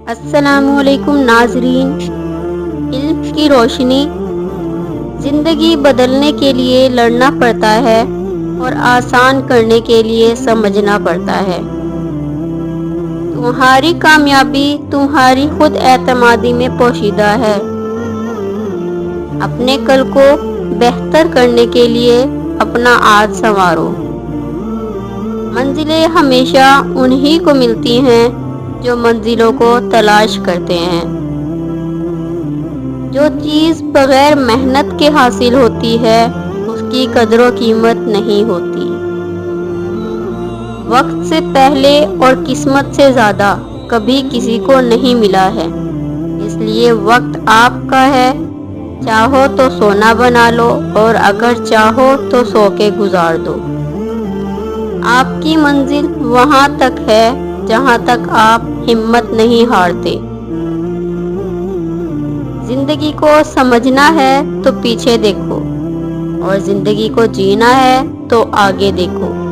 السلام علیکم ناظرین، علم کی روشنی۔ زندگی بدلنے کے لیے لڑنا پڑتا ہے اور آسان کرنے کے لیے سمجھنا پڑتا ہے۔ تمہاری کامیابی تمہاری خود اعتمادی میں پوشیدہ ہے۔ اپنے کل کو بہتر کرنے کے لیے اپنا آج سنوارو۔ منزلیں ہمیشہ انہی کو ملتی ہیں جو منزلوں کو تلاش کرتے ہیں۔ جو چیز بغیر محنت کے حاصل ہوتی ہے اس کی قدر و قیمت نہیں ہوتی۔ وقت سے پہلے اور قسمت سے زیادہ کبھی کسی کو نہیں ملا ہے، اس لیے وقت آپ کا ہے۔ چاہو تو سونا بنا لو اور اگر چاہو تو سو کے گزار دو۔ آپ کی منزل وہاں تک ہے جہاں تک آپ ہمت نہیں ہارتے۔ زندگی کو سمجھنا ہے تو پیچھے دیکھو اور زندگی کو جینا ہے تو آگے دیکھو۔